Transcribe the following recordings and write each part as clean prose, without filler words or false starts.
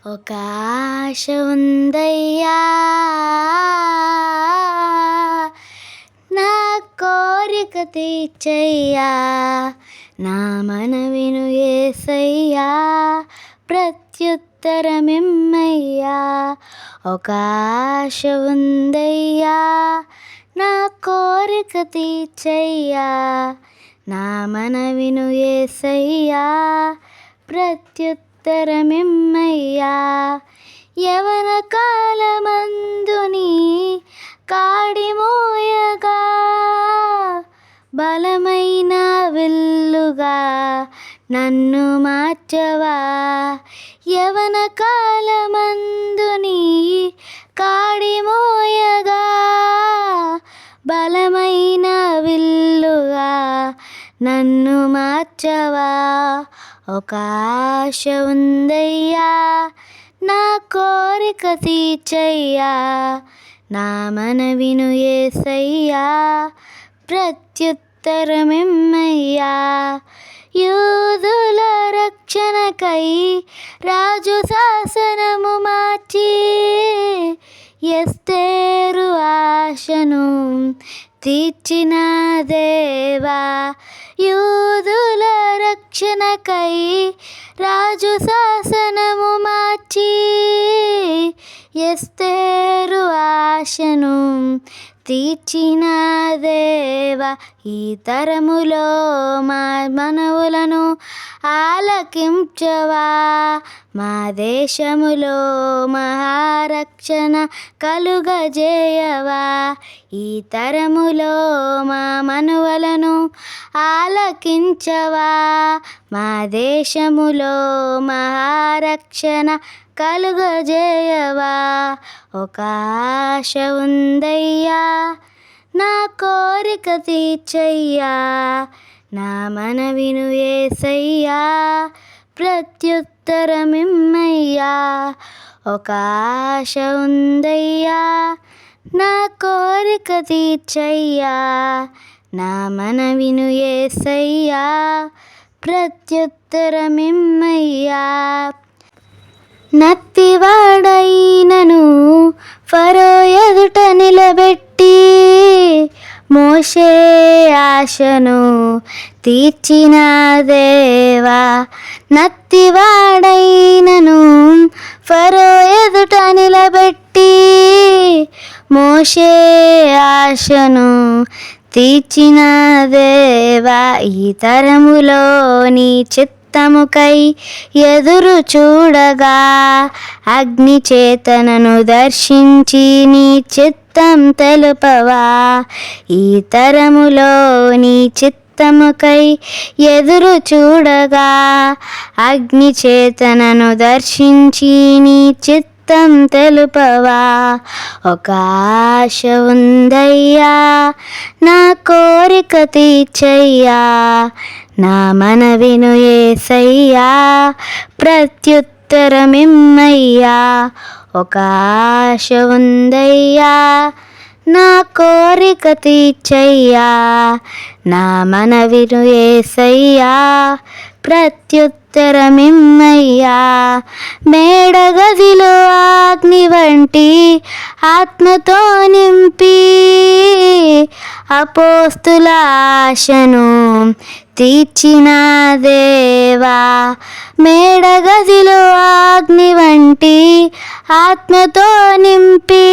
ఒక ఆశ ఉందయ్యా, నా కోరిక తీర్చయ్యా, నా మనవిను యేసయ్యా, ప్రత్యుత్తరమిమ్మయ్యా. ఒక ఆశ ఉందయ్యా, నా కోరిక తీర్చయ్యా, నా మనవిను యేసయ్యా, ప్రత్యుత్తరమిమ్మయ్యా. యవన కాలమందుని కాడి మోయగా, బలమైన విల్లుగా నన్ను మార్చవా. యవన కాలమందుని కాడి మోయగా, బలమైన విల్లుగా నన్ను మార్చవా. ఒక ఆశ ఉందయ్యా, నా కోరిక తీర్చయ్యా, నా మనవిను యేసయ్యా, ప్రత్యుత్తరమిమ్మయ్యా. యూదుల రక్షణకై రాజు శాసనము మార్చి, ఎస్తేరు ఆశను తీర్చిన దేవా. యూదుల రక్షణకై రాజు శాసనము మార్చి, ఎస్తేరు ఆశను తీర్చిన దేవా. ఈ తరములో మా మనవులను ఆలకించవా, మా దేశములో మహారక్షణ కలుగజేయవా. ఈ తరములో మా మనవులను ఆలకించవా, మా దేశములో మహారక్షణ కలుగజేయవా. ఒక ఆశ ఉందయ్యా, నా కోరిక తీర్చయ్యా, నా మనవిను యేసయ్యా, ప్రత్యుత్తరమిమ్మయ్యా. ఒక ఆశ ఉందయ్యా, నా కోరిక తీర్చయ్యా, నా మనవిను యేసయ్యా, ప్రత్యుత్తరమిమ్మయ్యా. నత్తివాడైనను ఫరో ఎదుట నిలబెట్టి, మోషే ఆశను తీర్చిన దేవా. నత్తివాడైనను ఫరో ఎదుట నిలబెట్టి, మోషే ఆశను తీర్చిన దేవా. ఈ తరములో నీ చిత్తముకై ఎదురు చూడగా, అగ్ని చేతనను దర్శించి నీ చిత్తం తెలుపవా. ఈ తరములో నీ చిత్తముకై ఎదురు చూడగా, అగ్ని చేతనను దర్శించి నీ చిత్తం తెలుపవా. ఒక ఆశ ఉందయ్యా, నా కోరిక తీర్చయ్యా, నా మనవిను యేసయ్యా, ప్రత్యుత్తరమిమ్మయ్యా. ఒక ఆశ ఉందయ్యా, నా కోరిక తీర్చయ్యా, నా మనవిను యేసయ్యా, ప్రత్యుత్తరమిమ్మయ్యా. మేడగదిలో అగ్ని వంటి ఆత్మతో నింపి, అపోస్తుల ఆశను తీర్చిన దేవా. మేడగదిలో అగ్ని వంటి ఆత్మతో నింపి,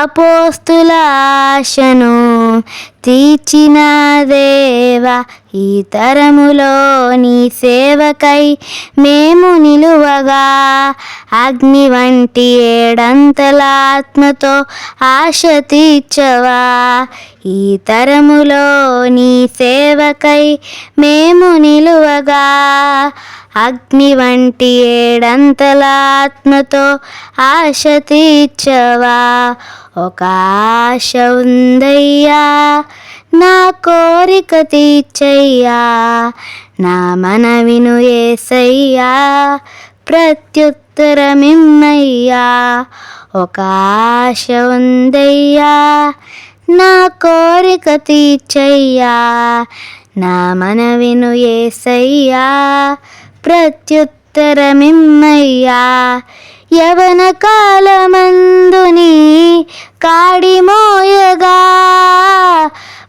అపోస్తుల ఆశను తీర్చిన దేవా. ఈ తరములో నీ సేవకై మేము నిలువగా, అగ్ని వంటి ఏడంతల ఆత్మతో ఆశ తీర్చవా. ఈ తరములో నీ సేవకై మేము నిలువగా, అగ్ని వంటి ఏడంతల ఆత్మతో ఆశ తీర్చవా. ఒక ఆశ ఉందయ్యా, నా కోరిక తీర్చయ్యా, నా మనవిను యేసయ్యా, ప్రత్యుత్తరమిమ్మయ్యా. ఒక ఆశ ఉందయ్యా, నా కోరిక తీర్చయ్యా, నా మనవిను యేసయ్యా, ప్రత్యుత్తరమిమ్మయ్యా. ప్రత్యుత్తరమిమ్మయ్యా యవన కాలమందుని కాడి మోయగా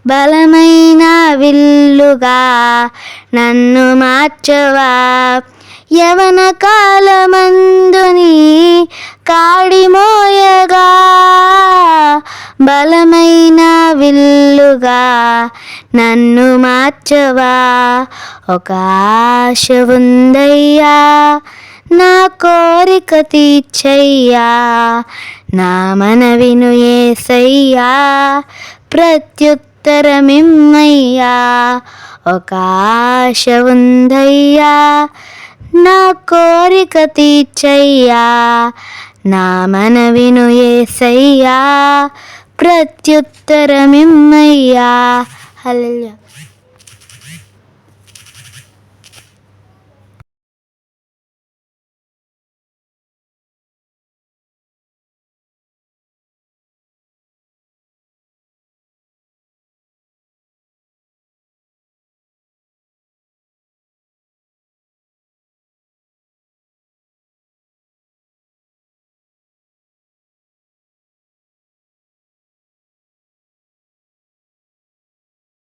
బలమైన విల్లుగా నన్ను మార్చవా యవన కాలమందుని కాడి మోయగా బలమైన విల్లుగా నన్ను మార్చవా ఒక ఆశ ఉందయ్యా నా కోరిక తీర్చయ్యా నా మనవిను యేసయ్యా ప్రత్యుత్తరమిమ్మయ్యా ఒక ఆశ ఉందయ్యా నా కోరిక తీర్చయ్యా నా మనవిను యేసయ్యా ప్రత్యుత్తరమిమ్మయ్యా. హల్లెలూయా.